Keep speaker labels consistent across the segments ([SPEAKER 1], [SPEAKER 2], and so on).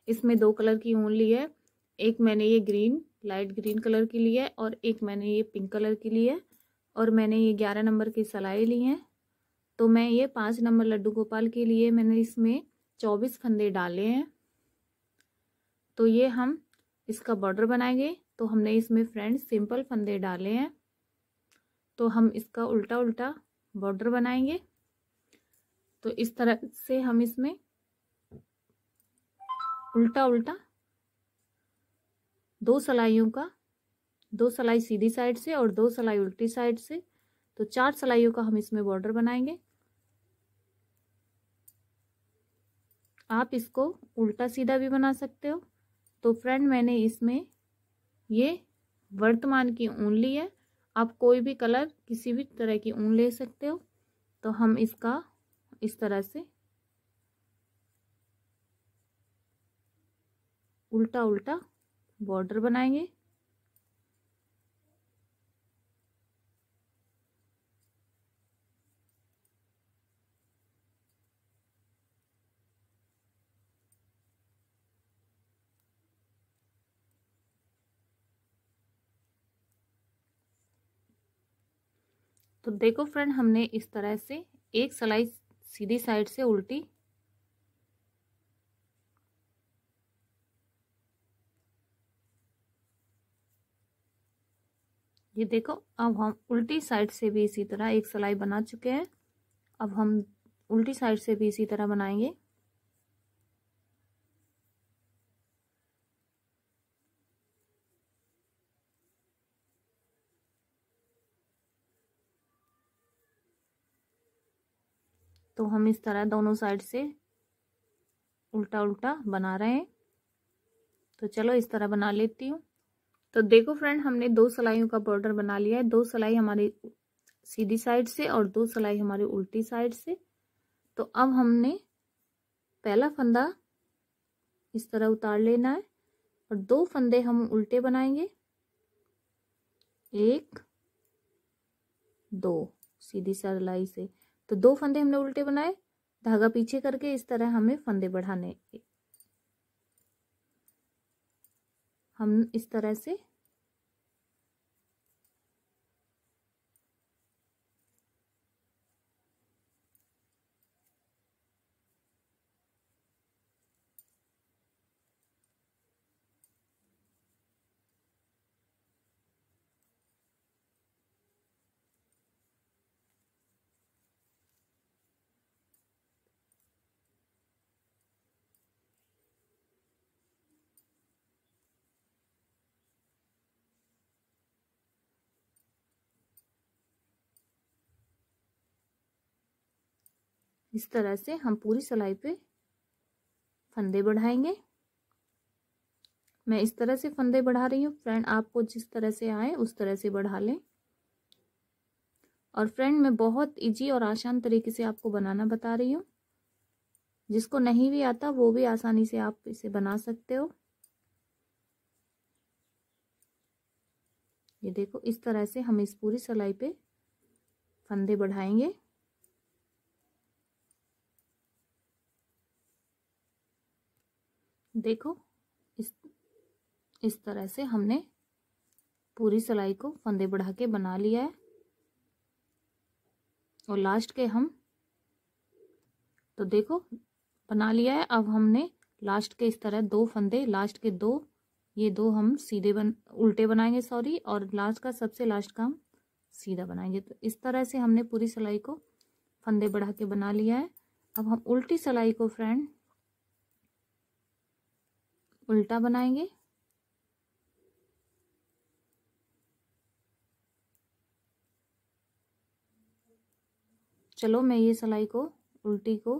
[SPEAKER 1] इसमें 2 कलर की ऊन ली है। एक मैंने ये ग्रीन लाइट ग्रीन कलर की ली है और एक मैंने ये पिंक कलर की ली है और मैंने ये 11 नंबर की सिलाई ली है। तो मैं ये 5 नंबर लड्डू गोपाल के लिए मैंने इसमें 24 फंदे डाले हैं। तो ये हम इसका बॉर्डर बनाएंगे। तो हमने इसमें फ्रेंड्स सिंपल फंदे डाले हैं, तो हम इसका उल्टा उल्टा बॉर्डर बनाएंगे। तो इस तरह से हम इसमें उल्टा उल्टा 2 सिलाइयों का, 2 सिलाई सीधी साइड से और 2 सिलाई उल्टी साइड से, तो 4 सिलाइयों का हम इसमें बॉर्डर बनाएंगे। आप इसको उल्टा सीधा भी बना सकते हो। तो फ्रेंड मैंने इसमें ये वर्तमान की ऊन ली है, आप कोई भी कलर किसी भी तरह की ऊन ले सकते हो। तो हम इसका इस तरह से उल्टा उल्टा बॉर्डर बनाएंगे। तो देखो फ्रेंड, हमने इस तरह से एक सिलाई सीधी साइड से उल्टी, ये देखो, अब हम उल्टी साइड से भी इसी तरह एक सिलाई बना चुके हैं। अब हम उल्टी साइड से भी इसी तरह बनाएंगे। तो हम इस तरह दोनों साइड से उल्टा उल्टा बना रहे हैं। तो चलो इस तरह बना लेती हूँ। तो देखो फ्रेंड, हमने 2 सिलाइयों का बॉर्डर बना लिया है। 2 सिलाई हमारी सीधी साइड से और 2 सिलाई हमारी उल्टी साइड से। तो अब हमने पहला फंदा इस तरह उतार लेना है और 2 फंदे हम उल्टे बनाएंगे, 1 2 सीधी सिलाई से। तो 2 फंदे हमने उल्टे बनाए, धागा पीछे करके इस तरह हमें फंदे बढ़ाने, हम इस तरह से इस तरह से हम पूरी सिलाई पे फंदे बढ़ाएंगे। मैं इस तरह से फंदे बढ़ा रही हूँ फ्रेंड, आपको जिस तरह से आए उस तरह से बढ़ा लें। और फ्रेंड मैं बहुत इजी और आसान तरीके से आपको बनाना बता रही हूँ, जिसको नहीं भी आता वो भी आसानी से आप इसे बना सकते हो। ये देखो, इस तरह से हम इस पूरी सिलाई पे फंदे बढ़ाएंगे। देखो, इस तरह से हमने पूरी सिलाई को फंदे बढ़ा के बना लिया है। और लास्ट के हम, तो देखो बना लिया है। अब हमने लास्ट के इस तरह 2 फंदे, लास्ट के 2, ये 2 हम सीधे उल्टे बनाएंगे सॉरी, और लास्ट का सबसे लास्ट का हम सीधा बनाएंगे। तो इस तरह से हमने पूरी सिलाई को फंदे बढ़ा के बना लिया है। अब हम उल्टी सिलाई को फ्रेंड उल्टा बनाएंगे। चलो मैं ये सिलाई को उल्टी को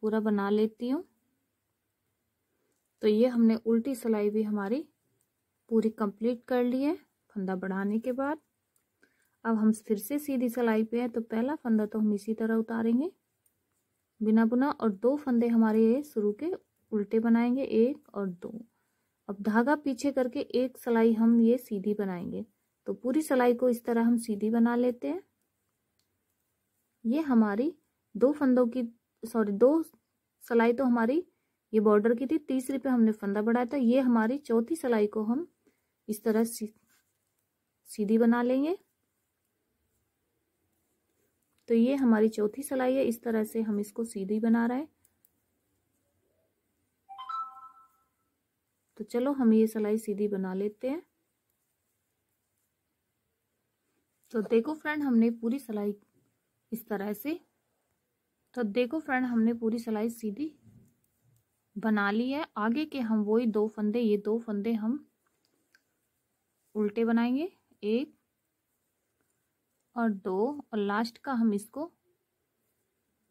[SPEAKER 1] पूरा बना लेती हूँ। तो ये हमने उल्टी सिलाई भी हमारी पूरी कंप्लीट कर ली है फंदा बढ़ाने के बाद। अब हम फिर से सीधी सिलाई पे है। तो पहला फंदा तो हम इसी तरह उतारेंगे बिना बुना, और 2 फंदे हमारे ये शुरू के उल्टे बनाएंगे, 1 और 2। अब धागा पीछे करके एक सिलाई हम ये सीधी बनाएंगे। तो पूरी सिलाई को इस तरह हम सीधी बना लेते हैं। ये हमारी 2 फंदों की 2 सिलाई तो हमारी ये बॉर्डर की थी, तीसरी पे हमने फंदा बढ़ाया था। ये हमारी चौथी सिलाई को हम इस तरह सीधी बना लेंगे। तो ये हमारी चौथी सिलाई है, इस तरह से हम इसको सीधी बना रहे हैं। तो चलो हम ये सिलाई सीधी बना लेते हैं। तो देखो फ्रेंड हमने पूरी सिलाई इस तरह से, तो देखो फ्रेंड हमने पूरी सिलाई सीधी बना ली है। आगे के हम वही 2 फंदे, ये 2 फंदे हम उल्टे बनाएंगे, 1 और 2, और लास्ट का हम इसको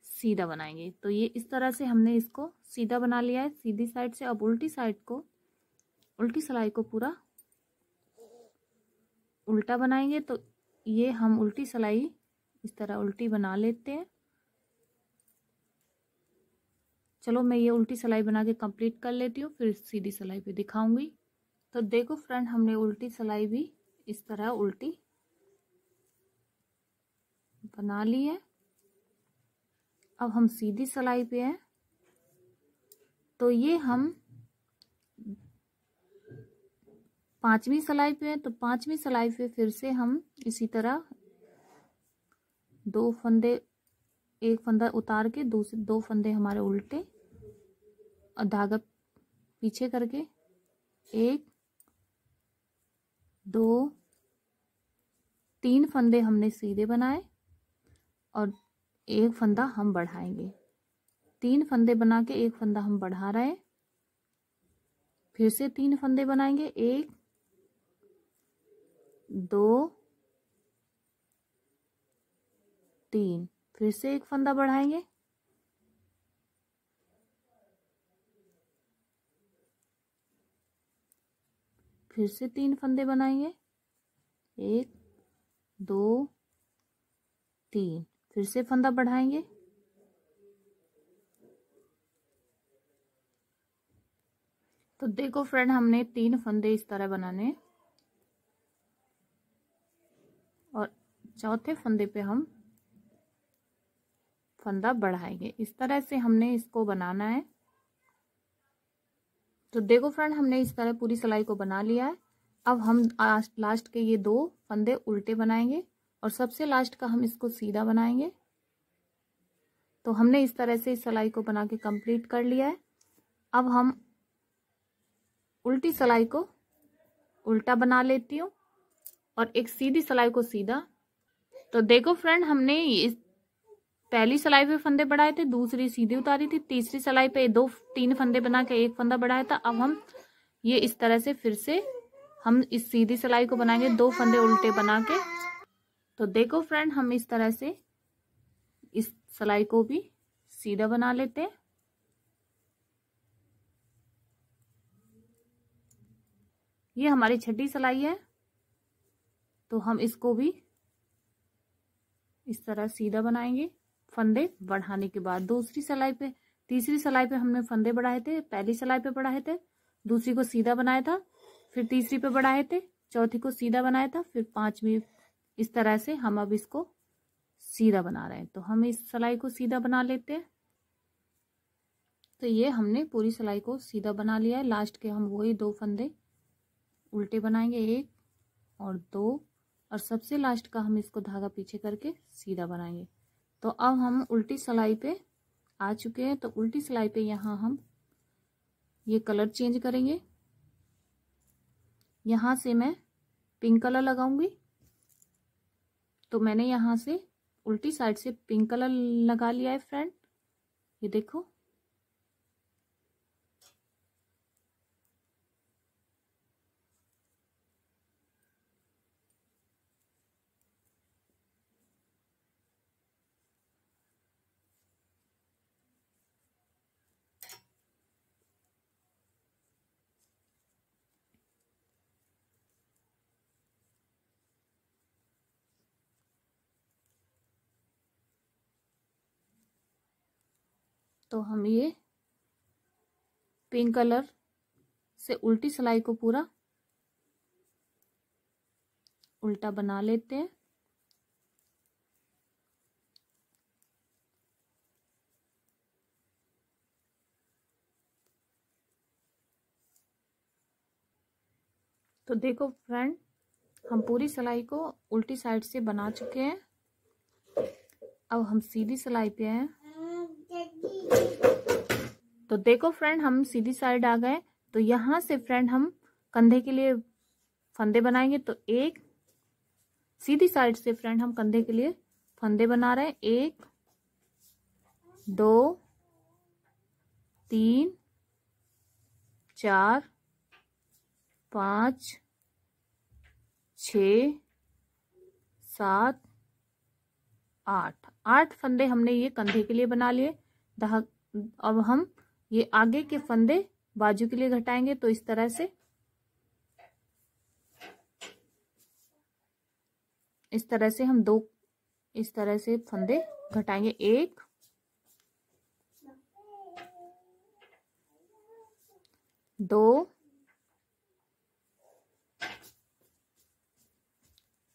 [SPEAKER 1] सीधा बनाएंगे। तो ये इस तरह से हमने इसको सीधा बना लिया है सीधी साइड से। अब उल्टी साइड को, उल्टी सिलाई को पूरा उल्टा बनाएंगे। तो ये हम उल्टी सिलाई इस तरह उल्टी बना लेते हैं। चलो मैं ये उल्टी सिलाई बना के कंप्लीट कर लेती हूँ, फिर सीधी सिलाई पे दिखाऊंगी। तो देखो फ्रेंड हमने उल्टी सिलाई भी इस तरह उल्टी बना ली है। अब हम सीधी सिलाई पे हैं। तो ये हम 5वीं सिलाई पे हैं। तो 5वीं सिलाई पे फिर से हम इसी तरह 2 फंदे, एक फंदा उतार के दूसरे 2 फंदे हमारे उल्टे और धागा पीछे करके 1 2 3 फंदे हमने सीधे बनाए और 1 फंदा हम बढ़ाएंगे। 3 फंदे बना के 1 फंदा हम बढ़ा रहे हैं। फिर से 3 फंदे बनाएंगे, 1 2 3, फिर से 1 फंदा बढ़ाएंगे, फिर से 3 फंदे बनाएंगे, 1 2 3, फिर से फंदा बढ़ाएंगे। तो देखो फ्रेंड हमने 3 फंदे इस तरह बनाने और चौथे फंदे पे हम फंदा बढ़ाएंगे। इस तरह से हमने इसको बनाना है। तो देखो फ्रेंड हमने इस तरह पूरी सिलाई को बना लिया है। अब हम लास्ट के ये 2 फंदे उल्टे बनाएंगे और सबसे लास्ट का हम इसको सीधा बनाएंगे। तो हमने इस तरह से इस सिलाई को बना के कंप्लीट कर लिया है। अब हम उल्टी सिलाई को उल्टा बना लेती हूँ और एक सीधी सिलाई को सीधा। तो देखो फ्रेंड हमने इस पहली सिलाई पे फंदे बढ़ाए थे, दूसरी सीधी उतारी थी, तीसरी सिलाई पे 3 फंदे बना के 1 फंदा बढ़ाया था। अब हम ये इस तरह से फिर से हम इस सीधी सिलाई को बनाएंगे 2 फंदे उल्टे बना के। तो देखो फ्रेंड हम इस तरह से इस सिलाई को भी सीधा बना लेते हैं। ये हमारी छठी सिलाई है। तो हम इसको भी इस तरह सीधा बनाएंगे फंदे बढ़ाने के बाद। दूसरी सिलाई पे, तीसरी सिलाई पे हमने फंदे बढ़ाए थे, पहली सिलाई पे बढ़ाए थे, दूसरी को सीधा बनाया था, फिर तीसरी पे बढ़ाए थे, चौथी को सीधा बनाया था, फिर 5वीं। इस तरह से हम अब इसको सीधा बना रहे हैं। तो हम इस सिलाई को सीधा बना लेते हैं। तो ये हमने पूरी सिलाई को सीधा बना लिया है। लास्ट के हम वही 2 फंदे उल्टे बनाएंगे, 1 और 2, और सबसे लास्ट का हम इसको धागा पीछे करके सीधा बनाएंगे। तो अब हम उल्टी सिलाई पे आ चुके हैं। तो उल्टी सिलाई पे यहाँ हम ये कलर चेंज करेंगे। यहाँ से मैं पिंक कलर लगाऊंगी। तो मैंने यहाँ से उल्टी साइड से पिंक कलर लगा लिया है फ्रेंड, ये देखो। तो हम ये पिंक कलर से उल्टी सिलाई को पूरा उल्टा बना लेते हैं। तो देखो फ्रेंड, हम पूरी सिलाई को उल्टी साइड से बना चुके हैं। अब हम सीधी सिलाई पे हैं। तो देखो फ्रेंड, हम सीधी साइड आ गए। तो यहाँ से फ्रेंड हम कंधे के लिए फंदे बनाएंगे। तो एक सीधी साइड से फ्रेंड हम कंधे के लिए फंदे बना रहे हैं। 1 2 3 4 5 6 7 8 8 फंदे हमने ये कंधे के लिए बना लिए। अब हम ये आगे के फंदे बाजू के लिए घटाएंगे। तो इस तरह से हम दो इस तरह से फंदे घटाएंगे। 1 2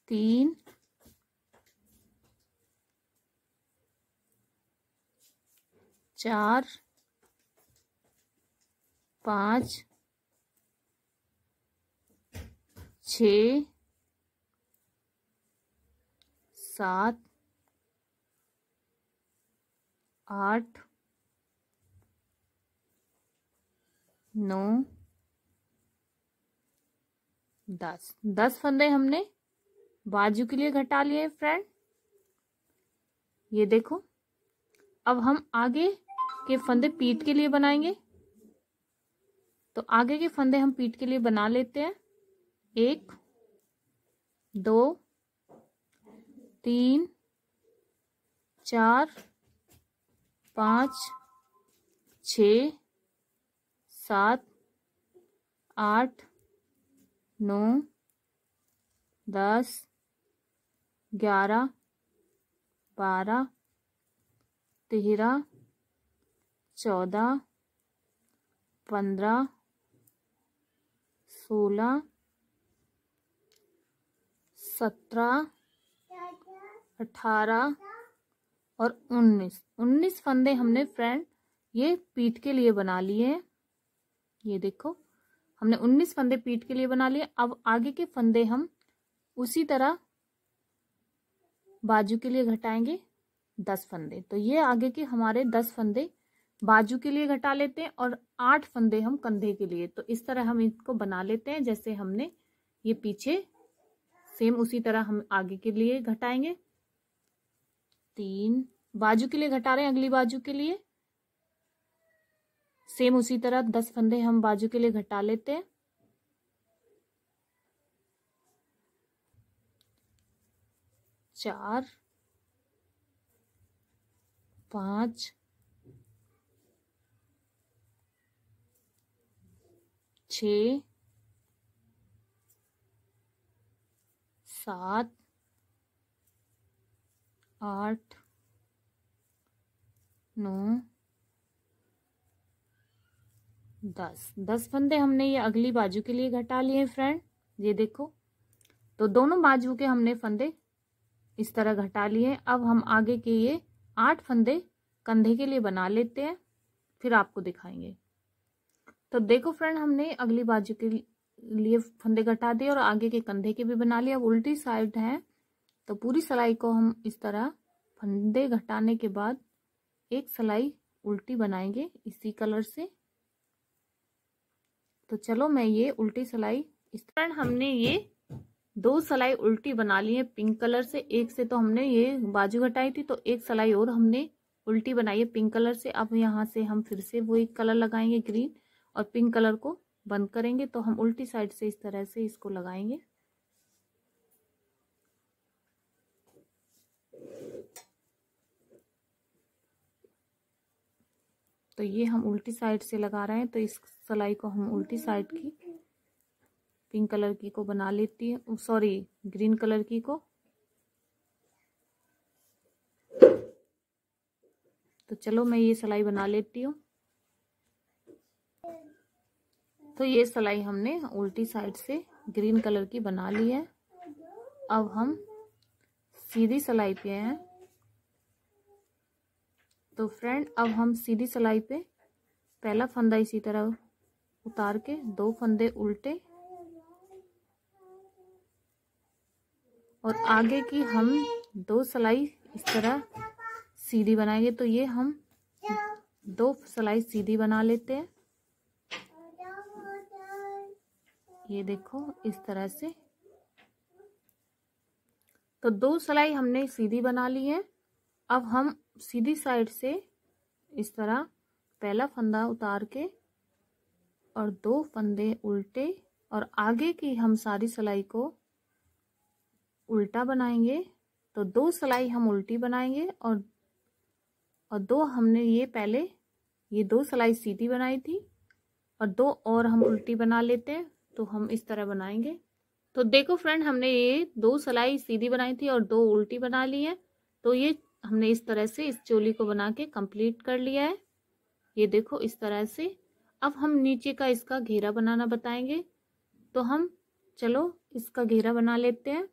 [SPEAKER 1] 3 4 5 6 7 8 9 10 10 फंदे हमने बाजू के लिए घटा लिए फ्रेंड। ये देखो, अब हम आगे के फंदे पीठ के लिए बनाएंगे। तो आगे के फंदे हम पीठ के लिए बना लेते हैं। 1 2 3 4 5 6 7 8 9 10 11 12 13 14 15 16 17 18 और 19 फंदे हमने फ्रेंड ये पीठ के लिए बना लिए हैं। ये देखो, हमने 19 फंदे पीठ के लिए बना लिए। अब आगे के फंदे हम उसी तरह बाजू के लिए घटाएंगे 10 फंदे। तो ये आगे के हमारे 10 फंदे बाजू के लिए घटा लेते हैं और 8 फंदे हम कंधे के लिए। तो इस तरह हम इसको बना लेते हैं जैसे हमने ये पीछे, सेम उसी तरह हम आगे के लिए घटाएंगे। 3 बाजू के लिए घटा रहे हैं, अगली बाजू के लिए सेम उसी तरह 10 फंदे हम बाजू के लिए घटा लेते हैं। 4 5 6 7 8 9 10 फंदे हमने ये अगली बाजू के लिए घटा लिए फ्रेंड। ये देखो, तो दोनों बाजू के हमने फंदे इस तरह घटा लिए। अब हम आगे के ये 8 फंदे कंधे के लिए बना लेते हैं, फिर आपको दिखाएंगे। तो देखो फ्रेंड, हमने अगली बाजू के लिए फंदे घटा दिए और आगे के कंधे के भी बना लिए। अब उल्टी साइड है, तो पूरी सिलाई को हम इस तरह फंदे घटाने के बाद एक सिलाई उल्टी बनाएंगे इसी कलर से। तो चलो मैं ये उल्टी सिलाई, इस तरह हमने ये 2 सिलाई उल्टी बना ली है पिंक कलर से। एक से तो हमने ये बाजू घटाई थी, तो एक सिलाई और हमने उल्टी बनाई है पिंक कलर से। अब यहाँ से हम फिर से वो एक कलर लगाएंगे ग्रीन, और पिंक कलर को बंद करेंगे। तो हम उल्टी साइड से इस तरह से इसको लगाएंगे। तो ये हम उल्टी साइड से लगा रहे हैं। तो इस सिलाई को हम उल्टी साइड की पिंक कलर की को बना लेती है, सॉरी ग्रीन कलर की को। तो चलो मैं ये सिलाई बना लेती हूँ। तो ये सिलाई हमने उल्टी साइड से ग्रीन कलर की बना ली है। अब हम सीधी सिलाई पे हैं। तो फ्रेंड, अब हम सीधी सिलाई पे पहला फंदा इसी तरह उतार के 2 फंदे उल्टे और आगे की हम 2 सिलाई इस तरह सीधी बनाएंगे। तो ये हम 2 सिलाई सीधी बना लेते हैं। ये देखो इस तरह से। तो 2 सिलाई हमने सीधी बना ली है। अब हम सीधी साइड से इस तरह पहला फंदा उतार के और 2 फंदे उल्टे और आगे की हम सारी सिलाई को उल्टा बनाएंगे। तो 2 सिलाई हम उल्टी बनाएंगे और 2 हमने ये पहले ये 2 सिलाई सीधी बनाई थी और 2 और हम उल्टी बना लेते हैं। तो हम इस तरह बनाएंगे। तो देखो फ्रेंड, हमने ये 2 सिलाई सीधी बनाई थी और 2 उल्टी बना ली है। तो ये हमने इस तरह से इस चोली को बना के कंप्लीट कर लिया है। ये देखो इस तरह से। अब हम नीचे का इसका घेरा बनाना बताएंगे। तो हम चलो इसका घेरा बना लेते हैं।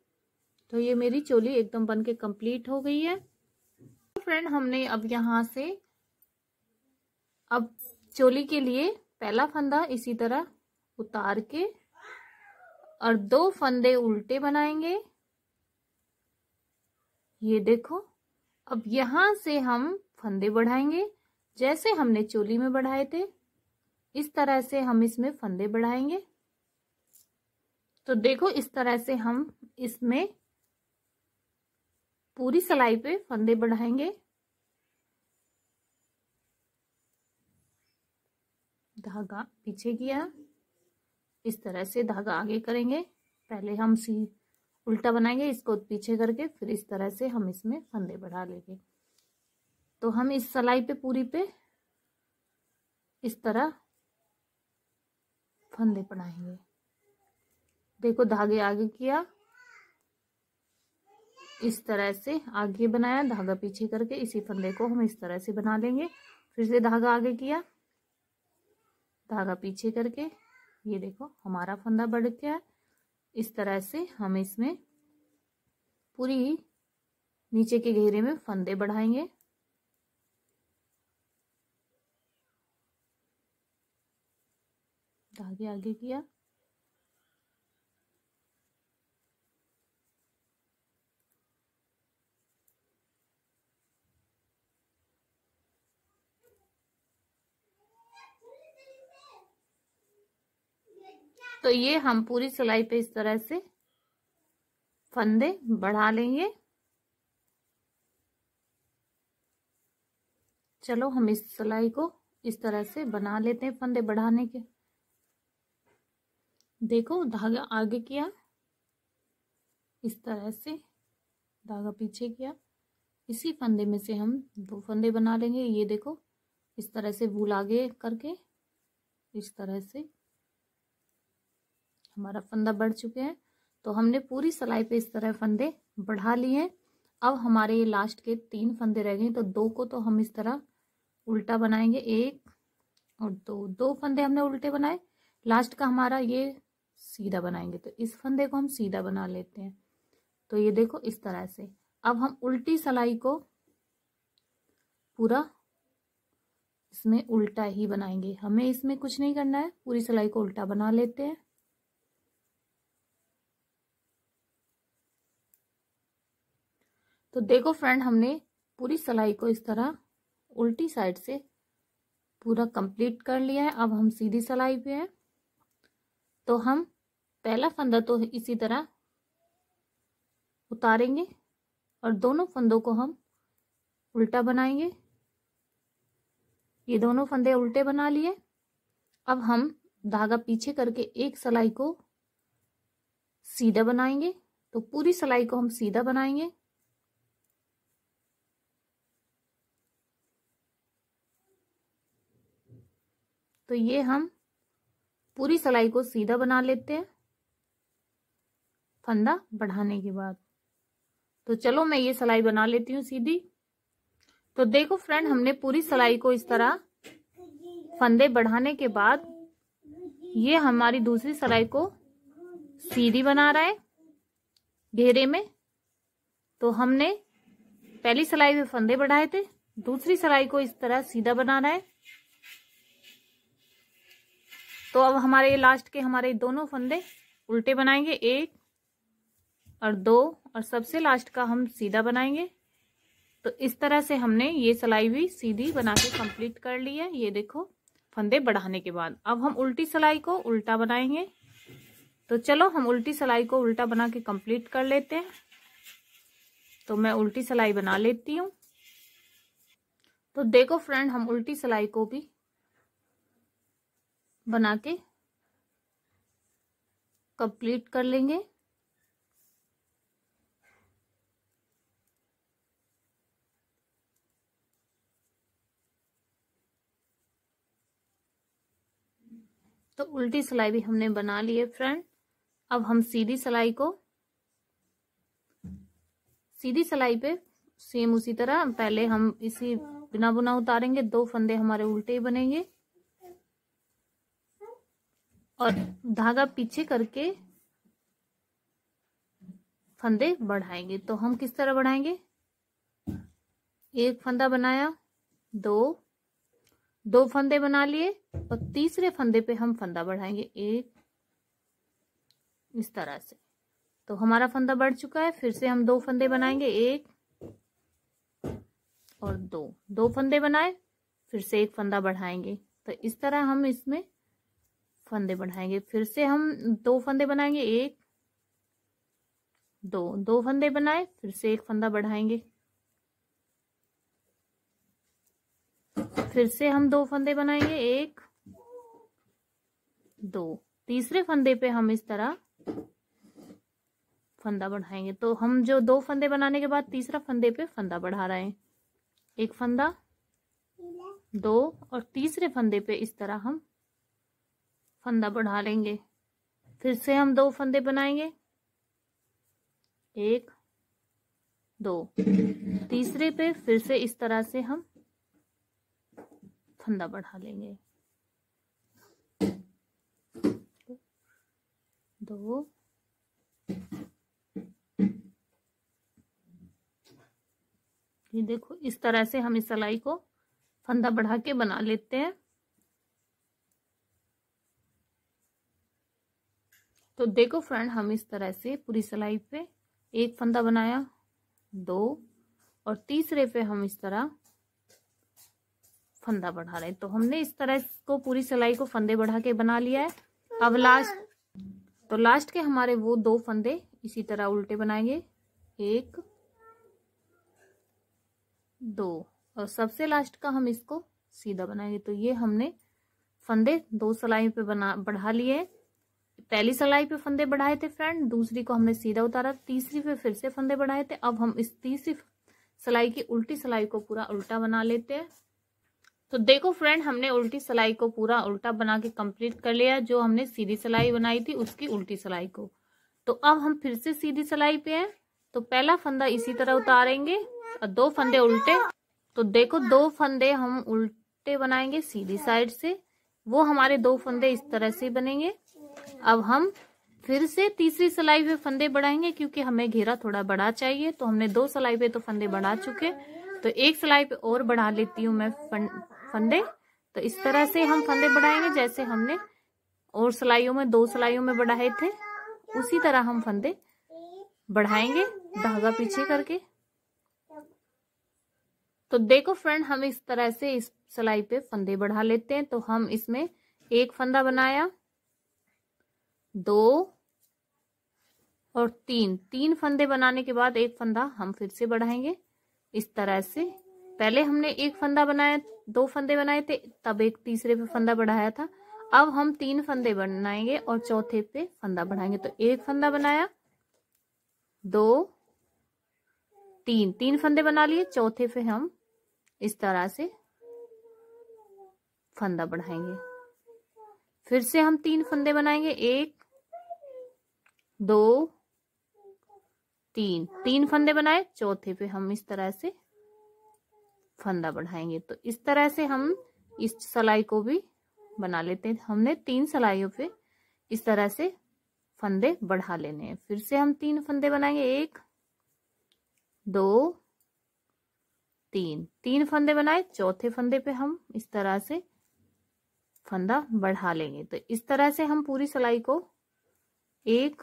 [SPEAKER 1] तो ये मेरी चोली एकदम बन के कंप्लीट हो गई है। तो फ्रेंड, हमने अब यहाँ से अब चोली के लिए पहला फंदा इसी तरह उतार के और 2 फंदे उल्टे बनाएंगे। ये देखो, अब यहां से हम फंदे बढ़ाएंगे जैसे हमने चोली में बढ़ाए थे। इस तरह से हम इसमें फंदे बढ़ाएंगे। तो देखो इस तरह से हम इसमें पूरी सिलाई पे फंदे बढ़ाएंगे। धागा पीछे किया, इस तरह से धागा आगे करेंगे। पहले हम उल्टा बनाएंगे, इसको पीछे करके फिर इस तरह से हम इसमें फंदे बढ़ा लेंगे। तो हम इस सिलाई पे पूरी पे इस तरह फंदे बढ़ाएंगे। देखो धागे आगे किया, इस तरह से आगे बनाया, धागा पीछे करके इसी फंदे को हम इस तरह से बना लेंगे। फिर से धागा आगे किया, धागा पीछे करके, ये देखो हमारा फंदा बढ़ गया। इस तरह से हम इसमें पूरी नीचे के घेरे में फंदे बढ़ाएंगे। धागे आगे किया, तो ये हम पूरी सिलाई पे इस तरह से फंदे बढ़ा लेंगे। चलो हम इस सिलाई को इस तरह से बना लेते हैं फंदे बढ़ाने के। देखो धागा आगे किया, इस तरह से धागा पीछे किया, इसी फंदे में से हम 2 फंदे बना लेंगे। ये देखो इस तरह से वूल आगे करके इस तरह से हमारा फंदा बढ़ चुके हैं। तो हमने पूरी सिलाई पे इस तरह फंदे बढ़ा लिए हैं। अब हमारे ये लास्ट के 3 फंदे रह गए। तो 2 को तो हम इस तरह उल्टा बनाएंगे, 1 और 2 फंदे हमने उल्टे बनाए। लास्ट का हमारा ये सीधा बनाएंगे। तो इस फंदे को हम सीधा बना लेते हैं। तो ये देखो इस तरह से। अब हम उल्टी सिलाई को पूरा इसमें उल्टा ही बनाएंगे। हमें इसमें कुछ नहीं करना है, पूरी सिलाई को उल्टा बना लेते हैं। तो देखो फ्रेंड, हमने पूरी सिलाई को इस तरह उल्टी साइड से पूरा कंप्लीट कर लिया है। अब हम सीधी सिलाई पे हैं। तो हम पहला फंदा तो इसी तरह उतारेंगे और दोनों फंदों को हम उल्टा बनाएंगे। ये दोनों फंदे उल्टे बना लिए। अब हम धागा पीछे करके एक सिलाई को सीधा बनाएंगे। तो पूरी सिलाई को हम सीधा बनाएंगे। तो ये हम पूरी सिलाई को सीधा बना लेते हैं फंदा बढ़ाने के बाद। तो चलो मैं ये सिलाई बना लेती हूँ सीधी। तो देखो फ्रेंड, हमने पूरी सिलाई को इस तरह फंदे बढ़ाने के बाद ये हमारी दूसरी सिलाई को सीधी बना रहा है घेरे में। तो हमने पहली सिलाई में फंदे बढ़ाए थे, दूसरी सिलाई को इस तरह सीधा बना रहा है। तो अब हमारे लास्ट के हमारे दोनों फंदे उल्टे बनाएंगे, 1 और 2 और सबसे लास्ट का हम सीधा बनाएंगे। तो इस तरह से हमने ये सिलाई भी सीधी बना के कंप्लीट कर ली है। ये देखो फंदे बढ़ाने के बाद अब हम उल्टी सिलाई को उल्टा बनाएंगे। तो चलो हम उल्टी सिलाई को उल्टा बना के कंप्लीट कर लेते हैं। तो मैं उल्टी सिलाई बना लेती हूँ। तो देखो फ्रेंड, हम उल्टी सिलाई को भी बना के कंप्लीट कर लेंगे। तो उल्टी सिलाई भी हमने बना ली है फ्रेंड। अब हम सीधी सिलाई पे सेम उसी तरह पहले हम इसी बिना बुना उतारेंगे। 2 फंदे हमारे उल्टे ही बनेंगे और धागा पीछे करके फंदे बढ़ाएंगे। तो हम किस तरह बढ़ाएंगे, एक फंदा बनाया, 2 फंदे बना लिए और तीसरे फंदे पे हम फंदा बढ़ाएंगे 1, इस तरह से। तो हमारा फंदा बढ़ चुका है। फिर से हम 2 फंदे बनाएंगे, 1 और 2 फंदे बनाए, फिर से 1 फंदा बढ़ाएंगे। तो इस तरह हम इसमें फंदे बढ़ाएंगे। फिर से हम 2 फंदे बनाएंगे, 1 2 फंदे बनाए, फिर से 1 फंदा बढ़ाएंगे। फिर से हम 2 फंदे बनाएंगे, 1 2, तीसरे फंदे पे हम इस तरह फंदा बढ़ाएंगे। तो हम जो 2 फंदे बनाने के बाद तीसरा फंदे पे फंदा बढ़ा रहे हैं, 1 फंदा, 2 और तीसरे फंदे पे इस तरह हम फंदा बढ़ा लेंगे। फिर से हम 2 फंदे बनाएंगे, 1 2, तीसरे पे फिर से इस तरह से हम फंदा बढ़ा लेंगे, 2 ये देखो इस तरह से हम इस सिलाई को फंदा बढ़ा के बना लेते हैं। तो देखो फ्रेंड, हम इस तरह से पूरी सिलाई पे 1 फंदा बनाया, 2 और तीसरे पे हम इस तरह फंदा बढ़ा रहे हैं। तो हमने इस तरह को पूरी सिलाई को फंदे बढ़ा के बना लिया है। अब लास्ट के हमारे वो 2 फंदे इसी तरह उल्टे बनाएंगे, 1 2 और सबसे लास्ट का हम इसको सीधा बनाएंगे। तो ये हमने फंदे 2 सिलाई पे बढ़ा लिए। पहली सिलाई पे फंदे बढ़ाए थे फ्रेंड, दूसरी को हमने सीधा उतारा, तीसरी पे फिर से फंदे बढ़ाए थे। अब हम इस तीसरी सिलाई की उल्टी सिलाई को पूरा उल्टा बना लेते हैं। तो देखो फ्रेंड, हमने उल्टी सिलाई को पूरा उल्टा बना के कंप्लीट कर लिया, जो हमने सीधी सिलाई बनाई थी उसकी उल्टी सिलाई को। तो अब हम फिर से सीधी सिलाई पे हैं। तो पहला फंदा इसी तरह उतारेंगे और 2 फंदे उल्टे। तो देखो 2 फंदे हम उल्टे बनाएंगे सीधी साइड से, वो हमारे 2 फंदे इस तरह से बनेंगे। अब हम फिर से तीसरी सिलाई पे फंदे बढ़ाएंगे, क्योंकि हमें घेरा थोड़ा बड़ा चाहिए। तो हमने 2 सिलाई पे तो फंदे बढ़ा चुके, तो 1 सिलाई पे और बढ़ा लेती हूँ मैं फंदे। तो इस तरह से हम फंदे बढ़ाएंगे, जैसे हमने और सिलाइयों में 2 सिलाइयों में बढ़ाए थे, उसी तरह हम फंदे बढ़ाएंगे धागा पीछे करके। तो देखो फ्रेंड, हम इस तरह से इस सिलाई पे फंदे बढ़ा लेते हैं। तो हम इसमें 1 फंदा बनाया, 2 और 3 फंदे बनाने के बाद 1 फंदा हम फिर से बढ़ाएंगे इस तरह से। पहले हमने 1 फंदा बनाया, 2 फंदे बनाए थे, तब एक तीसरे पे फंदा बढ़ाया था। अब हम 3 फंदे बनाएंगे और चौथे पे फंदा बढ़ाएंगे। तो 1 फंदा बनाया, 2 3 फंदे बना लिए, चौथे पे हम इस तरह से फंदा बढ़ाएंगे। फिर से हम 3 फंदे बनाएंगे, 1 2 3 फंदे बनाए, चौथे पे हम इस तरह से फंदा बढ़ाएंगे। तो इस तरह से हम इस सिलाई को भी बना लेते हैं। हमने 3 सिलाइयों पे इस तरह से फंदे बढ़ा लेने हैं। फिर से हम 3 फंदे बनाएंगे, 1 2 3 फंदे बनाए, चौथे फंदे पे हम इस तरह से फंदा बढ़ा लेंगे। तो इस तरह से हम पूरी सिलाई को 1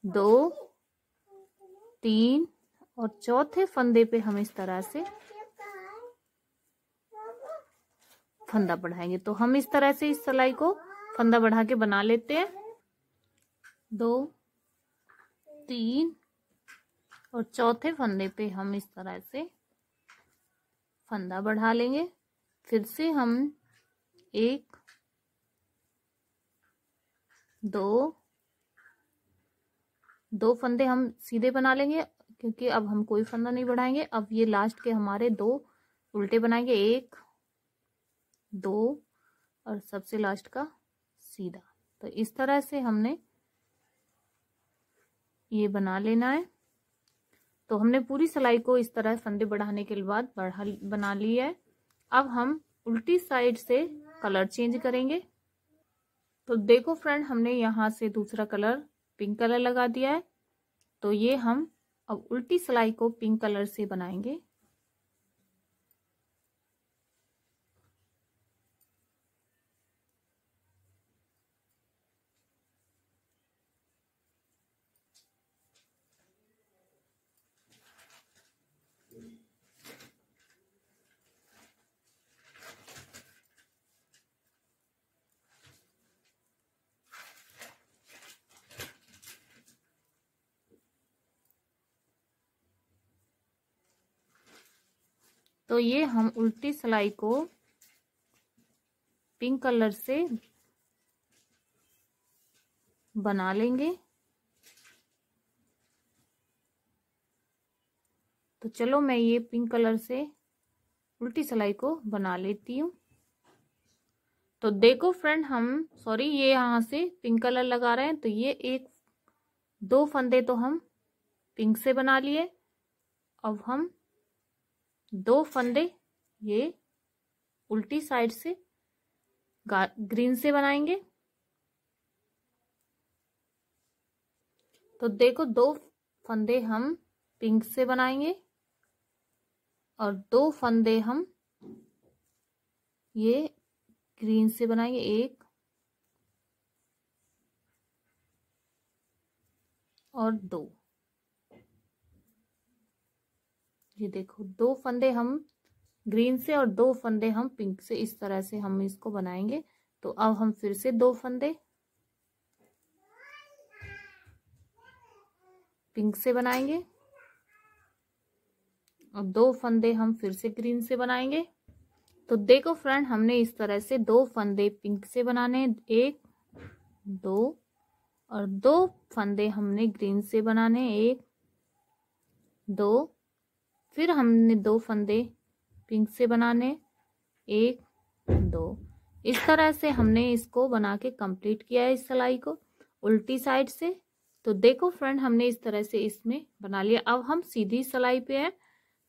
[SPEAKER 1] 2 3 और चौथे फंदे पे हम इस तरह से फंदा बढ़ाएंगे। तो हम इस तरह से इस सिलाई को फंदा बढ़ा के बना लेते हैं। 2 3 और चौथे फंदे पे हम इस तरह से फंदा बढ़ा लेंगे। फिर से हम 1 2 फंदे हम सीधे बना लेंगे, क्योंकि अब हम कोई फंदा नहीं बढ़ाएंगे। अब ये लास्ट के हमारे 2 उल्टे बनाएंगे, 1 2 और सबसे लास्ट का सीधा। तो इस तरह से हमने ये बना लेना है। तो हमने पूरी सिलाई को इस तरह फंदे बढ़ाने के बाद बना लिया है। अब हम उल्टी साइड से कलर चेंज करेंगे। तो देखो फ्रेंड, हमने यहाँ से दूसरा कलर पिंक कलर लगा दिया है। तो ये हम अब उल्टी सिलाई को पिंक कलर से बनाएंगे। तो ये हम उल्टी सिलाई को पिंक कलर से बना लेंगे। तो चलो मैं ये पिंक कलर से उल्टी सिलाई को बना लेती हूँ। तो देखो फ्रेंड, हम ये यहाँ से पिंक कलर लगा रहे हैं। तो ये 2 फंदे तो हम पिंक से बना लिए। अब हम 2 फंदे ये उल्टी साइड से ग्रीन से बनाएंगे। तो देखो 2 फंदे हम पिंक से बनाएंगे और 2 फंदे हम ये ग्रीन से बनाएंगे, 1 और 2। ये देखो 2 फंदे हम ग्रीन से और 2 फंदे हम पिंक से, इस तरह से हम इसको बनाएंगे। तो अब हम फिर से 2 फंदे पिंक से बनाएंगे और 2 फंदे हम फिर से ग्रीन से बनाएंगे। तो देखो फ्रेंड, हमने इस तरह से 2 फंदे पिंक से बनाने, 1 2 और 2 फंदे हमने ग्रीन से बनाने, 1 2। फिर हमने 2 फंदे पिंक से बनाने, 1 2। इस तरह से हमने इसको बना के कंप्लीट किया है इस सिलाई को उल्टी साइड से। तो देखो फ्रेंड, हमने इस तरह से इसमें बना लिया। अब हम सीधी सिलाई पे हैं।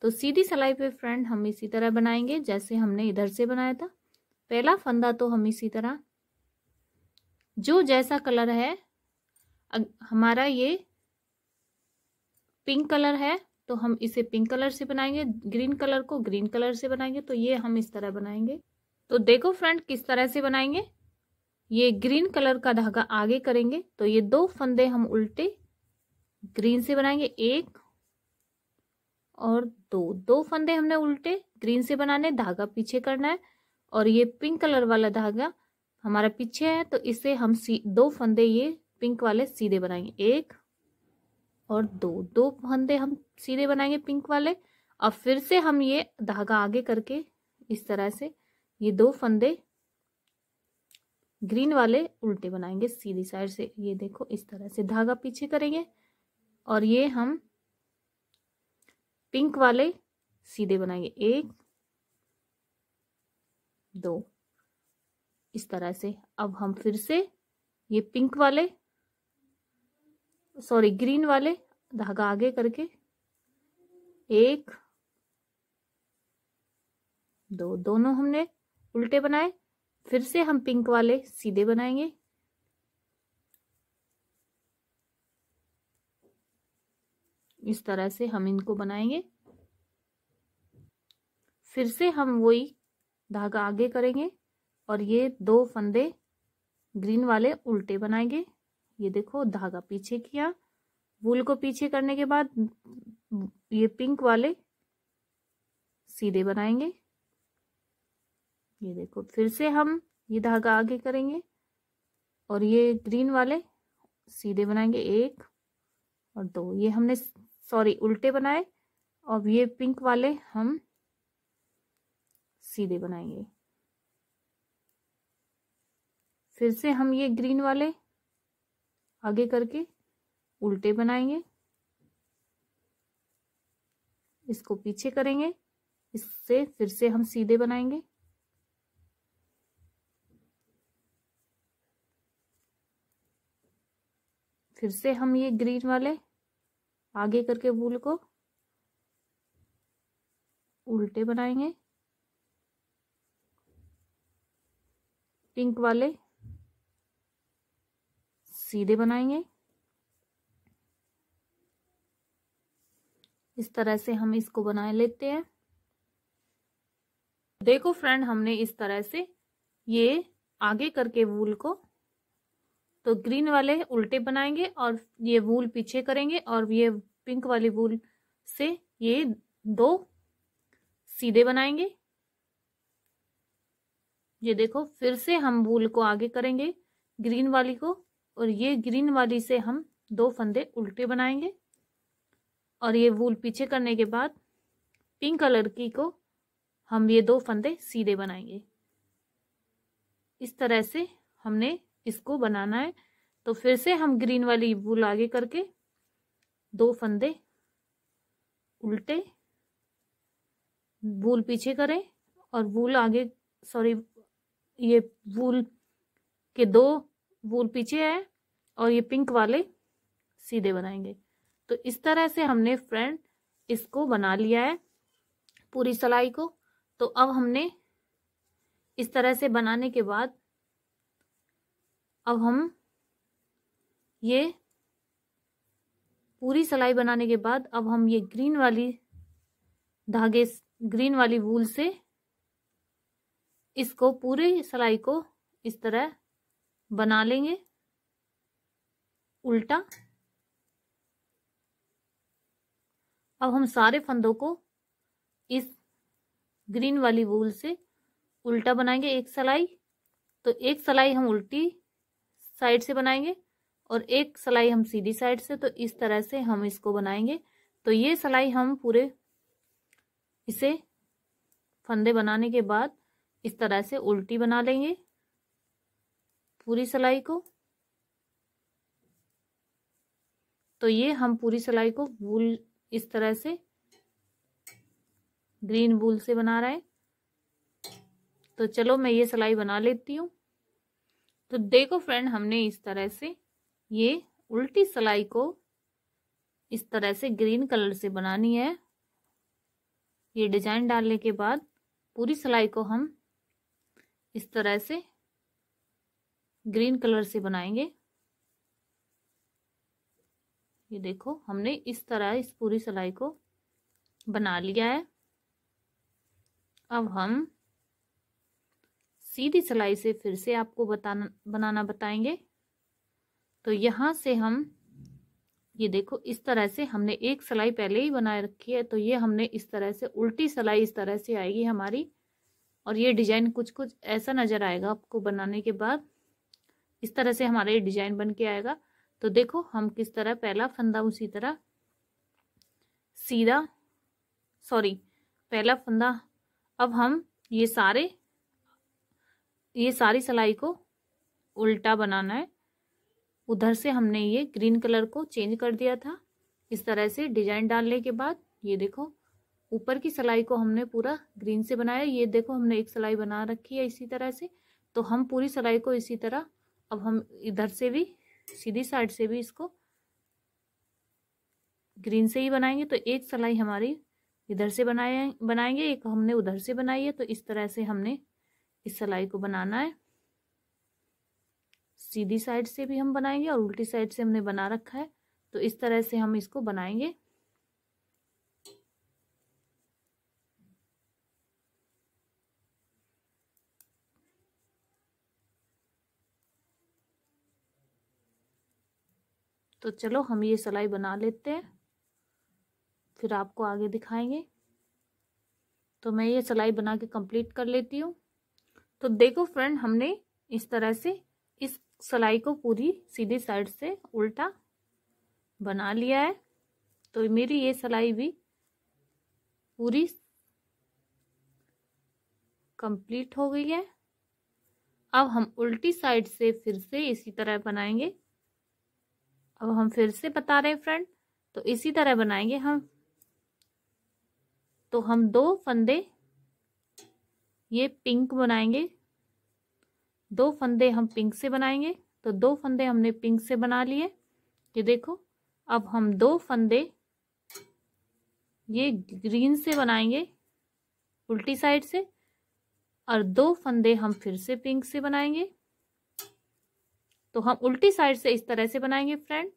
[SPEAKER 1] तो सीधी सिलाई पे फ्रेंड हम इसी तरह बनाएंगे जैसे हमने इधर से बनाया था। पहला फंदा तो हम इसी तरह, जो जैसा कलर है, हमारा ये पिंक कलर है तो हम इसे पिंक कलर से बनाएंगे, ग्रीन कलर को ग्रीन कलर से बनाएंगे। तो ये हम इस तरह बनाएंगे। तो देखो फ्रेंड, किस तरह से बनाएंगे। ये ग्रीन कलर का धागा आगे करेंगे। तो ये 2 फंदे हम उल्टे ग्रीन से बनाएंगे, 1 और 2 फंदे हमने उल्टे ग्रीन से बनाने, धागा पीछे करना है और ये पिंक कलर वाला धागा हमारा पीछे है। तो इसे हम 2 फंदे ये पिंक वाले सीधे बनाएंगे, 1 और 2 फंदे हम सीधे बनाएंगे पिंक वाले। अब फिर से हम ये धागा आगे करके इस तरह से ये 2 फंदे ग्रीन वाले उल्टे बनाएंगे सीधी साइड से। ये देखो इस तरह से धागा पीछे करेंगे और ये हम पिंक वाले सीधे बनाएंगे, 1 2 इस तरह से। अब हम फिर से ये पिंक वाले ग्रीन वाले धागा आगे करके 1 2 दोनों हमने उल्टे बनाए। फिर से हम पिंक वाले सीधे बनाएंगे, इस तरह से हम इनको बनाएंगे। फिर से हम वही धागा आगे करेंगे और ये 2 फंदे ग्रीन वाले उल्टे बनाएंगे। ये देखो धागा पीछे किया, वूल को पीछे करने के बाद ये पिंक वाले सीधे बनाएंगे। ये देखो, फिर से हम ये धागा आगे करेंगे और ये ग्रीन वाले सीधे बनाएंगे, 1 और 2। ये हमने सॉरी उल्टे बनाए, और ये पिंक वाले हम सीधे बनाएंगे। फिर से हम ये ग्रीन वाले आगे करके उल्टे बनाएंगे, इसको पीछे करेंगे, इससे फिर से हम सीधे बनाएंगे। फिर से हम ये ग्रीन वाले आगे करके वूल को उल्टे बनाएंगे, पिंक वाले सीधे बनाएंगे। इस तरह से हम इसको बना लेते हैं। देखो फ्रेंड, हमने इस तरह से ये आगे करके वूल को, तो ग्रीन वाले उल्टे बनाएंगे और ये वूल पीछे करेंगे, और ये पिंक वाली वूल से ये 2 सीधे बनाएंगे। ये देखो, फिर से हम वूल को आगे करेंगे ग्रीन वाली को, और ये ग्रीन वाली से हम 2 फंदे उल्टे बनाएंगे, और ये वूल पीछे करने के बाद पिंक कलर की को हम ये 2 फंदे सीधे बनाएंगे। इस तरह से हमने इसको बनाना है। तो फिर से हम ग्रीन वाली वूल आगे करके 2 फंदे उल्टे, वूल पीछे करें, और वूल आगे सॉरी ये वूल के 2 वूल पीछे है, और ये पिंक वाले सीधे बनाएंगे। तो इस तरह से हमने फ्रेंड इसको बना लिया है पूरी सिलाई को। तो अब हमने इस तरह से बनाने के बाद अब हम ये पूरी सिलाई बनाने के बाद अब हम ये ग्रीन वाली धागे, ग्रीन वाली वूल से इसको पूरी सिलाई को इस तरह बना लेंगे उल्टा। अब हम सारे फंदों को इस ग्रीन वाली वूल से उल्टा बनाएंगे एक सिलाई। तो एक सिलाई हम उल्टी साइड से बनाएंगे और एक सिलाई हम सीधी साइड से। तो इस तरह से हम इसको बनाएंगे। तो ये सिलाई हम पूरे इसे फंदे बनाने के बाद इस तरह से उल्टी बना लेंगे पूरी सिलाई को। तो ये हम पूरी सिलाई को वूल इस तरह से ग्रीन वूल से बना रहे हैं। तो चलो मैं ये सिलाई बना लेती हूँ। तो देखो फ्रेंड, हमने इस तरह से ये उल्टी सिलाई को इस तरह से ग्रीन कलर से बनानी है। ये डिजाइन डालने के बाद पूरी सिलाई को हम इस तरह से ग्रीन कलर से बनाएंगे। ये देखो, हमने इस तरह इस पूरी सिलाई को बना लिया है। अब हम सीधी सिलाई से फिर से आपको बनाना बताएंगे। तो यहाँ से हम ये देखो, इस तरह से हमने एक सिलाई पहले ही बनाए रखी है। तो ये हमने इस तरह से उल्टी सिलाई इस तरह से आएगी हमारी, और ये डिजाइन कुछ कुछ ऐसा नजर आएगा आपको बनाने के बाद। इस तरह से हमारा ये डिजाइन बन के आएगा। तो देखो हम किस तरह पहला फंदा उसी तरह सीधा सॉरी पहला फंदा। अब हम ये सारी सिलाई को उल्टा बनाना है। उधर से हमने ये ग्रीन कलर को चेंज कर दिया था इस तरह से डिजाइन डालने के बाद। ये देखो, ऊपर की सिलाई को हमने पूरा ग्रीन से बनाया। ये देखो, हमने एक सिलाई बना रखी है इसी तरह से। तो हम पूरी सिलाई को इसी तरह अब हम इधर से भी सीधी साइड से भी इसको ग्रीन से ही बनाएंगे। तो एक सिलाई हमारी इधर से बनाएंगे, एक हमने उधर से बनाई है। तो इस तरह से हमने इस सिलाई को बनाना है। सीधी साइड से भी हम बनाएंगे और उल्टी साइड से हमने बना रखा है। तो इस तरह से हम इसको बनाएंगे। तो चलो हम ये सिलाई बना लेते हैं, फिर आपको आगे दिखाएंगे। तो मैं ये सिलाई बना के कंप्लीट कर लेती हूँ। तो देखो फ्रेंड, हमने इस तरह से इस सिलाई को पूरी सीधी साइड से उल्टा बना लिया है। तो मेरी ये सिलाई भी पूरी कंप्लीट हो गई है। अब हम उल्टी साइड से फिर से इसी तरह बनाएंगे। अब हम फिर से बता रहे हैं फ्रेंड, तो इसी तरह बनाएंगे हम। तो हम 2 फंदे ये पिंक बनाएंगे, 2 फंदे हम पिंक से बनाएंगे। तो 2 फंदे हमने पिंक से बना लिए, ये देखो। अब हम 2 फंदे ये ग्रीन से बनाएंगे उल्टी साइड से, और 2 फंदे हम फिर से पिंक से बनाएंगे। तो हम उल्टी साइड से इस तरह से बनाएंगे फ्रेंड,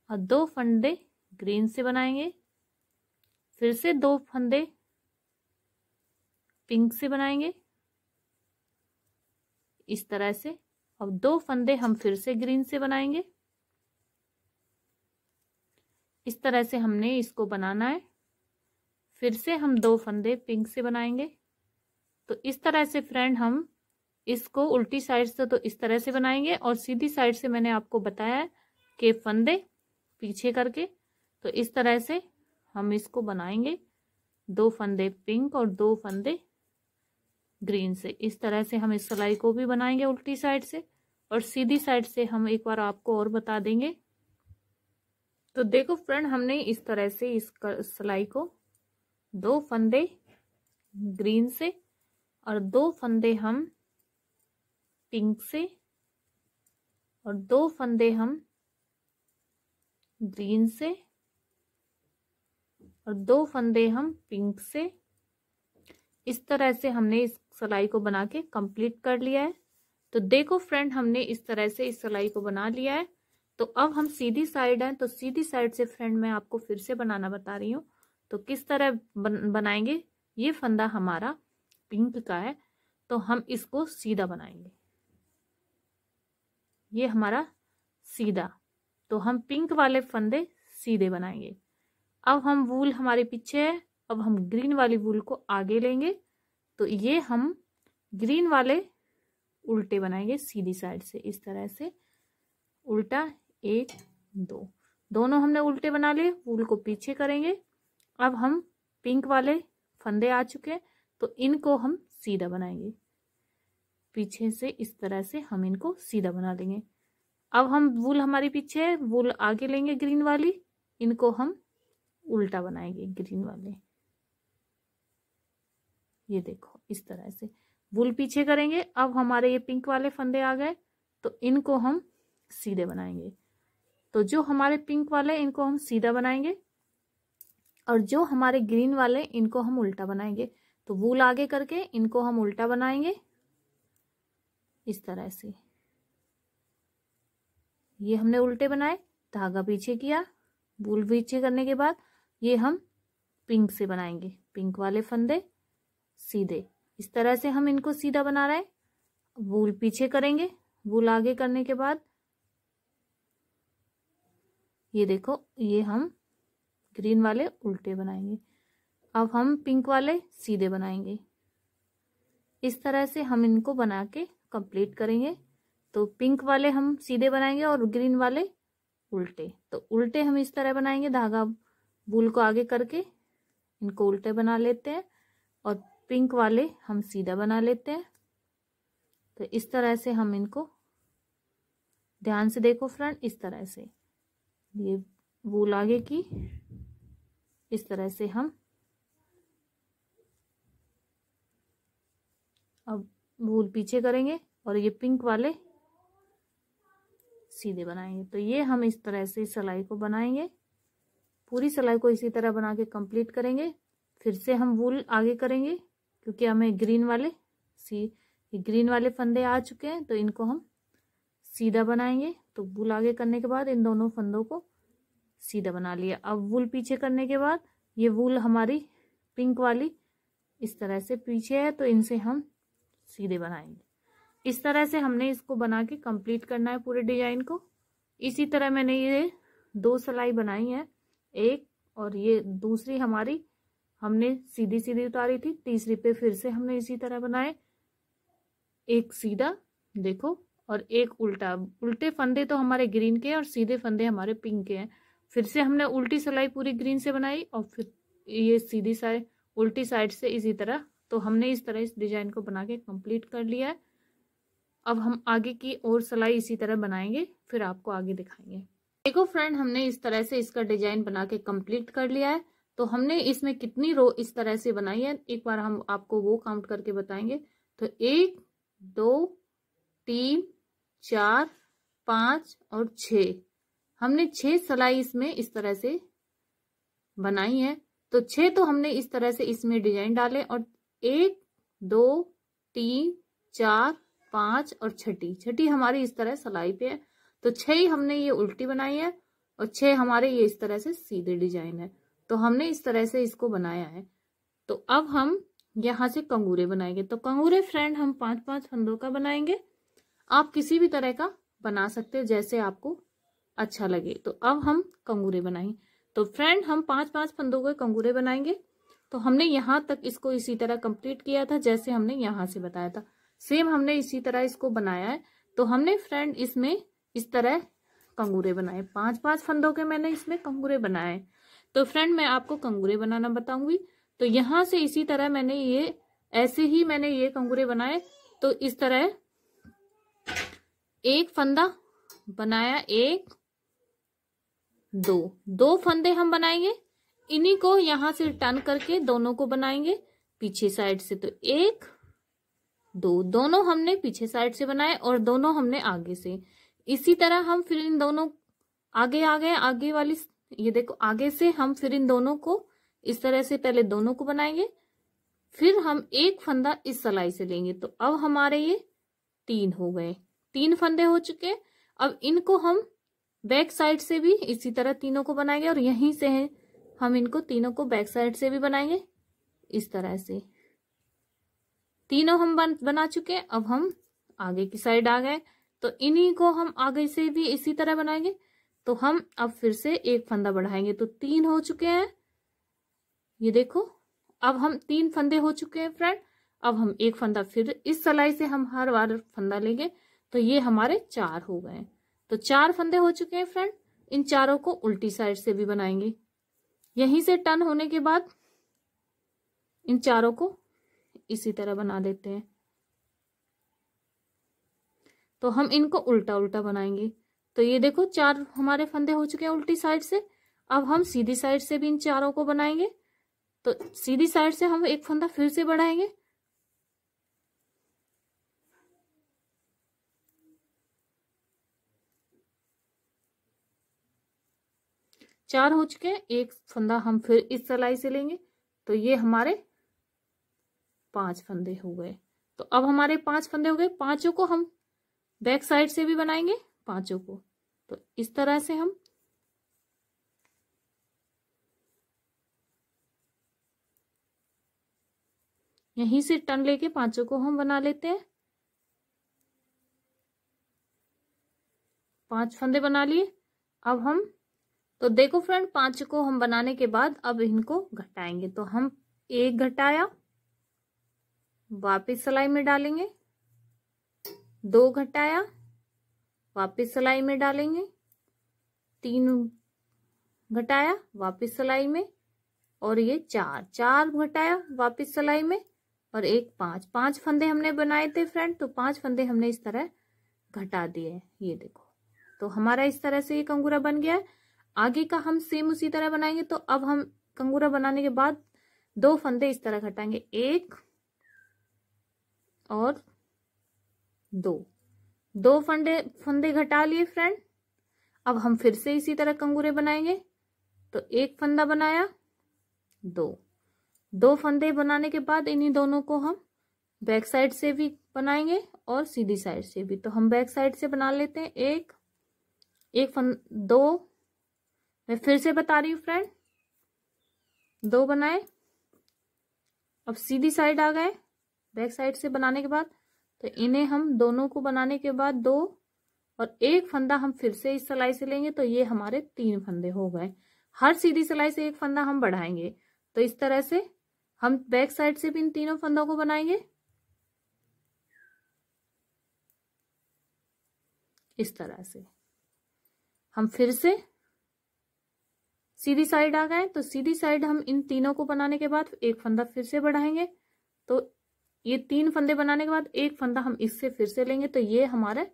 [SPEAKER 1] और 2 फंदे ग्रीन से बनाएंगे, फिर से 2 फंदे पिंक से बनाएंगे इस तरह से। अब 2 फंदे हम फिर से ग्रीन से बनाएंगे। इस तरह से हमने इसको बनाना है। फिर से हम 2 फंदे पिंक से बनाएंगे। तो इस तरह से फ्रेंड हम इसको उल्टी साइड से तो इस तरह से बनाएंगे, और सीधी साइड से मैंने आपको बताया है कि फंदे पीछे करके, तो इस तरह से हम इसको बनाएंगे। 2 फंदे पिंक और 2 फंदे ग्रीन से। इस तरह से हम इस सिलाई को भी बनाएंगे उल्टी साइड से, और सीधी साइड से हम एक बार आपको और बता देंगे। तो देखो फ्रेंड, हमने इस तरह से इस सिलाई को 2 फंदे ग्रीन से और 2 फंदे हम पिंक से और 2 फंदे हम ग्रीन से और 2 फंदे हम पिंक से, इस तरह से हमने इस सिलाई को बना के कंप्लीट कर लिया है। तो देखो फ्रेंड, हमने इस तरह से इस सिलाई को बना लिया है। तो अब हम सीधी साइड है, तो सीधी साइड से फ्रेंड मैं आपको फिर से बनाना बता रही हूँ। तो किस तरह बनाएंगे, ये फंदा हमारा पिंक का है, तो हम इसको सीधा बनाएंगे। ये हमारा सीधा, तो हम पिंक वाले फंदे सीधे बनाएंगे। अब हम वूल हमारे पीछे है, अब हम ग्रीन वाली वूल को आगे लेंगे। तो ये हम ग्रीन वाले उल्टे बनाएंगे सीधी साइड से, इस तरह से उल्टा 1 2 दोनों हमने उल्टे बना लिए। वूल को पीछे करेंगे। अब हम पिंक वाले फंदे आ चुके हैं, तो इनको हम सीधा बनाएंगे पीछे से, इस तरह से हम इनको सीधा बना लेंगे। अब हम वूल हमारी पीछे है, वूल आगे लेंगे ग्रीन वाली, इनको हम उल्टा बनाएंगे ग्रीन वाले। ये देखो इस तरह से वूल पीछे करेंगे। अब हमारे ये पिंक वाले फंदे आ गए, तो इनको हम सीधे बनाएंगे। तो जो हमारे पिंक वाले इनको हम सीधा बनाएंगे, और जो हमारे ग्रीन वाले इनको हम उल्टा बनाएंगे। तो वूल आगे करके इनको हम उल्टा बनाएंगे इस तरह से। ये हमने उल्टे बनाए, धागा पीछे किया, वूल पीछे करने के बाद ये हम पिंक से बनाएंगे, पिंक वाले फंदे सीधे। इस तरह से हम इनको सीधा बना रहे हैं। वूल पीछे करेंगे, वूल आगे करने के बाद ये देखो, ये हम ग्रीन वाले उल्टे बनाएंगे। अब हम पिंक वाले सीधे बनाएंगे। इस तरह से हम इनको बना के कंप्लीट करेंगे। तो पिंक वाले हम सीधे बनाएंगे और ग्रीन वाले उल्टे। तो उल्टे हम इस तरह बनाएंगे, धागा वूल को आगे करके इनको उल्टे बना लेते हैं, और पिंक वाले हम सीधा बना लेते हैं। तो इस तरह से हम इनको, ध्यान से देखो फ्रेंड, इस तरह से ये वूल आगे की, इस तरह से हम अब वूल पीछे करेंगे और ये पिंक वाले सीधे बनाएंगे। तो ये हम इस तरह से सिलाई को बनाएंगे। पूरी सिलाई को इसी तरह बना के कंप्लीट करेंगे। फिर से हम वूल आगे करेंगे, क्योंकि हमें ग्रीन वाले फंदे आ चुके हैं, तो इनको हम सीधा बनाएंगे। तो वूल आगे करने के बाद इन दोनों फंदों को सीधा बना लिया। अब वूल पीछे करने के बाद ये वूल हमारी पिंक वाली इस तरह से पीछे है, तो इनसे हम सीधे बनाएंगे। इस तरह से हमने इसको बना के कंप्लीट करना है पूरे डिजाइन को। इसी तरह मैंने ये 2 सिलाई बनाई है, एक और ये दूसरी हमारी हमने सीधी सीधी उतारी थी, तीसरी पे फिर से हमने इसी तरह बनाए, एक सीधा देखो और एक उल्टा। उल्टे फंदे तो हमारे ग्रीन के और सीधे फंदे हमारे पिंक के हैं। फिर से हमने उल्टी सिलाई पूरी ग्रीन से बनाई और फिर ये सीधी साइड उल्टी साइड से इसी तरह। तो हमने इस तरह इस डिजाइन को बना के कंप्लीट कर लिया है। अब हम आगे की और सिलाई इसी तरह बनाएंगे, फिर आपको आगे दिखाएंगे। देखो फ्रेंड, हमने इस तरह से इसका डिजाइन बना के कंप्लीट कर लिया है। तो हमने इसमें कितनी रो इस तरह से बनाई है, एक बार हम आपको वो काउंट करके बताएंगे। तो 1 2 3 4 5 और 6, हमने 6 सिलाई इसमें इस तरह से बनाई है। तो 6 तो हमने इस तरह से इसमें डिजाइन डाले और 1 2 3 4 5 और छठी हमारी इस तरह सिलाई पे है। तो 6 हमने ये उल्टी बनाई है और 6 हमारे ये इस तरह से सीधे डिजाइन है। तो हमने इस तरह से इसको बनाया है। तो अब हम यहाँ से कंगूरे बनाएंगे। तो कंगूरे फ्रेंड हम 5-5 फंदों का बनाएंगे। आप किसी भी तरह का बना सकते हो जैसे आपको अच्छा लगे। तो अब हम कंगूरे बनाएंगे। तो फ्रेंड हम 5-5 फंदों के कंगूरे बनाएंगे। तो हमने यहाँ तक इसको इसी तरह कंप्लीट किया था जैसे हमने यहाँ से बताया था, सेम हमने इसी तरह इसको बनाया है। तो हमने फ्रेंड इसमें इस तरह कंगूरे बनाए, 5-5 फंदों के मैंने इसमें कंगूरे बनाए। तो फ्रेंड मैं आपको कंगूरे बनाना बताऊंगी। तो यहाँ से इसी तरह मैंने ये ऐसे ही मैंने ये कंगूरे बनाए। तो इस तरह एक फंदा बनाया, 1 2 फंदे हम बनाएंगे, इन्हीं को यहां से टर्न करके दोनों को बनाएंगे पीछे साइड से। तो 1 2 दोनों हमने पीछे साइड से बनाए और दोनों हमने आगे से। इसी तरह हम फिर इन दोनों आगे वाली ये देखो आगे से हम फिर इन दोनों को इस तरह से पहले दोनों को बनाएंगे, फिर हम एक फंदा इस सिलाई से लेंगे। तो अब हमारे ये 3 हो गए, 3 फंदे हो चुके। अब इनको हम बैक साइड से भी इसी तरह तीनों को बनाएंगे और यहीं से हम इनको तीनों को बैक साइड से भी बनाएंगे। इस तरह से तीनों हम बना चुके। अब हम आगे की साइड आ गए। तो इन्हीं को हम आगे से भी इसी तरह बनाएंगे। तो हम अब फिर से एक फंदा बढ़ाएंगे। तो 3 हो चुके हैं, ये देखो अब हम 3 फंदे हो चुके हैं फ्रेंड। अब हम एक फंदा फिर इस सिलाई से हम हर बार फंदा लेंगे। तो ये हमारे 4 हो गए। तो 4 फंदे हो चुके हैं फ्रेंड। इन चारों को उल्टी साइड से भी बनाएंगे। यहीं से टर्न होने के बाद इन चारों को इसी तरह बना देते हैं। तो हम इनको उल्टा उल्टा बनाएंगे। तो ये देखो 4 हमारे फंदे हो चुके हैं उल्टी साइड से। अब हम सीधी साइड से भी इन चारों को बनाएंगे। तो सीधी साइड से हम एक फंदा फिर से बढ़ाएंगे। चार हो चुके हैं, एक फंदा हम फिर इस सिलाई से लेंगे। तो ये हमारे 5 फंदे हो गए। तो अब हमारे 5 फंदे हो गए। 5 को हम बैक साइड से भी बनाएंगे 5 को। तो इस तरह से हम यहीं से टर्न लेके 5 को हम बना लेते हैं। 5 फंदे बना लिए। अब हम तो देखो फ्रेंड 5 को हम बनाने के बाद अब इनको घटाएंगे। तो हम 1 घटाया, वापस सिलाई में डालेंगे, 2 घटाया, वापस सिलाई में डालेंगे, 3 घटाया, वापस सिलाई में, और ये 4 घटाया, वापस सिलाई में, और एक 5 फंदे हमने बनाए थे फ्रेंड। तो 5 फंदे हमने इस तरह घटा दिए। ये देखो तो हमारा इस तरह से ये कंगूरा बन गया है। आगे का हम सेम उसी तरह बनाएंगे। तो अब हम कंगूरा बनाने के बाद 2 फंदे इस तरह घटाएंगे, 1 और 2 फंदे घटा लिए फ्रेंड। अब हम फिर से इसी तरह कंगूरे बनाएंगे। तो 1 फंदा बनाया, 2 फंदे बनाने के बाद इन्हीं दोनों को हम बैक साइड से भी बनाएंगे और सीधी साइड से भी। तो हम बैक साइड से बना लेते हैं। 2 मैं फिर से बता रही हूँ फ्रेंड, 2 बनाए। अब सीधी साइड आ गए बैक साइड से बनाने के बाद। तो इन्हें हम दोनों को बनाने के बाद 2 और एक फंदा हम फिर से इस सिलाई से लेंगे, तो ये हमारे 3 फंदे हो गए। हर सीधी सिलाई से एक फंदा हम बढ़ाएंगे। तो इस तरह से हम बैक साइड से भी इन तीनों फंदों को बनाएंगे। इस तरह से हम फिर से सीधी साइड आ गए। तो सीधी साइड हम इन तीनों को बनाने के बाद एक फंदा फिर से बढ़ाएंगे। तो ये 3 फंदे बनाने के बाद एक फंदा हम इससे फिर से लेंगे, तो ये हमारे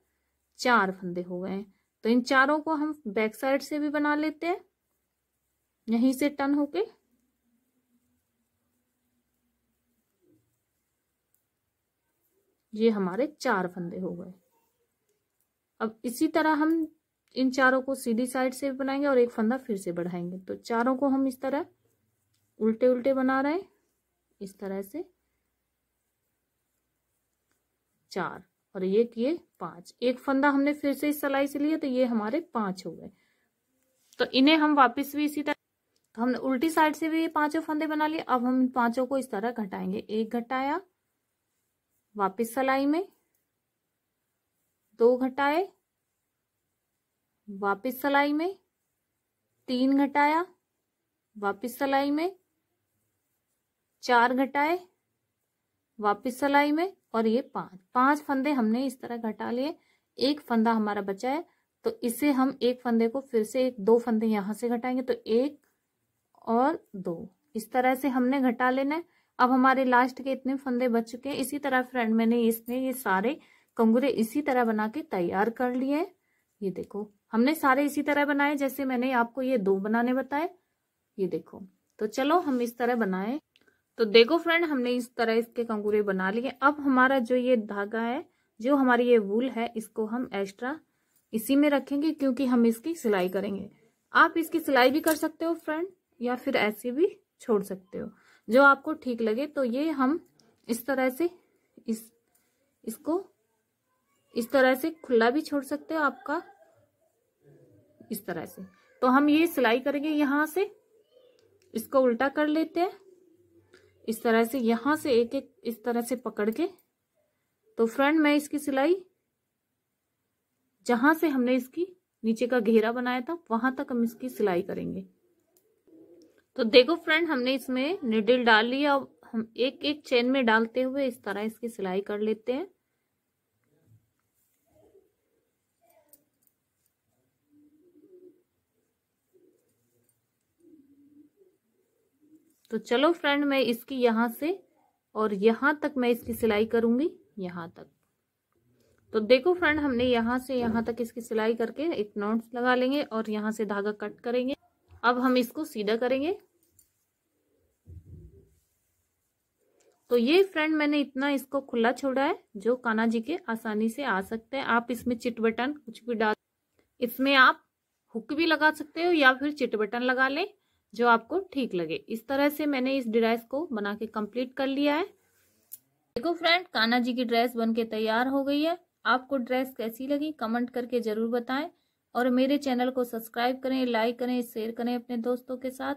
[SPEAKER 1] 4 फंदे हो गए हैं। तो इन चारों को हम बैक साइड से भी बना लेते हैं, यहीं से टर्न होके। ये हमारे 4 फंदे हो गए। अब इसी तरह हम इन चारों को सीधी साइड से भी बनाएंगे और एक फंदा फिर से बढ़ाएंगे। तो चारों को हम इस तरह उल्टे उल्टे बना रहे हैं, इस तरह से 4 और ये किए 5। एक फंदा हमने फिर से इस सिलाई से लिया, तो ये हमारे 5 हो गए। तो इन्हें हम वापस भी इसी तरह, तो हमने उल्टी साइड से भी ये 5 फंदे बना लिए। अब हम इन 5 को इस तरह घटाएंगे। एक घटाया, वापस सिलाई में, 2 घटाए, वापस सिलाई में, 3 घटाया, वापस सिलाई में, 4 घटाए, वापस सिलाई में, और ये 5 फंदे हमने इस तरह घटा लिए। एक फंदा हमारा बचा है, तो इसे हम एक फंदे को फिर से 2 फंदे यहां से घटाएंगे। तो 1 और 2 इस तरह से हमने घटा लेना है। अब हमारे लास्ट के इतने फंदे बच चुके हैं। इसी तरह फ्रेंड मैंने इसमें ये सारे कंगूरे इसी तरह बना के तैयार कर लिए हैं। ये देखो हमने सारे इसी तरह बनाए जैसे मैंने आपको ये 2 बनाने बताए। ये देखो, तो चलो हम इस तरह बनाए। तो देखो फ्रेंड हमने इस तरह इसके कंगूरे बना लिए। अब हमारा जो ये धागा है, जो हमारी ये वूल है, इसको हम एक्स्ट्रा इसी में रखेंगे क्योंकि हम इसकी सिलाई करेंगे। आप इसकी सिलाई भी कर सकते हो फ्रेंड, या फिर ऐसे भी छोड़ सकते हो, जो आपको ठीक लगे। तो ये हम इस तरह से इसको इस तरह से खुला भी छोड़ सकते हो आपका, इस तरह से। तो हम ये सिलाई करेंगे, यहां से इसको उल्टा कर लेते हैं इस तरह से, यहां से एक एक इस तरह से पकड़ के। तो फ्रेंड मैं इसकी सिलाई जहां से हमने इसकी नीचे का घेरा बनाया था वहां तक हम इसकी सिलाई करेंगे। तो देखो फ्रेंड हमने इसमें नीडल डाल लिया। अब हम एक एक चेन में डालते हुए इस तरह इसकी सिलाई कर लेते हैं। तो चलो फ्रेंड मैं इसकी यहां से और यहां तक मैं इसकी सिलाई करूंगी, यहां तक। तो देखो फ्रेंड हमने यहां से यहां तक इसकी सिलाई करके एक नॉट्स लगा लेंगे और यहां से धागा कट करेंगे। अब हम इसको सीधा करेंगे। तो ये फ्रेंड मैंने इतना इसको खुला छोड़ा है जो कान्हा जी के आसानी से आ सकते हैं। आप इसमें चिट बटन कुछ भी डाल, इसमें आप हुक भी लगा सकते हो या फिर चिट बटन लगा लें, जो आपको ठीक लगे। इस तरह से मैंने इस ड्रेस को बना के कंप्लीट कर लिया है। देखो फ्रेंड कान्हा जी की ड्रेस बन के तैयार हो गई है। आपको ड्रेस कैसी लगी कमेंट करके जरूर बताएं और मेरे चैनल को सब्सक्राइब करें, लाइक करें, शेयर करें अपने दोस्तों के साथ।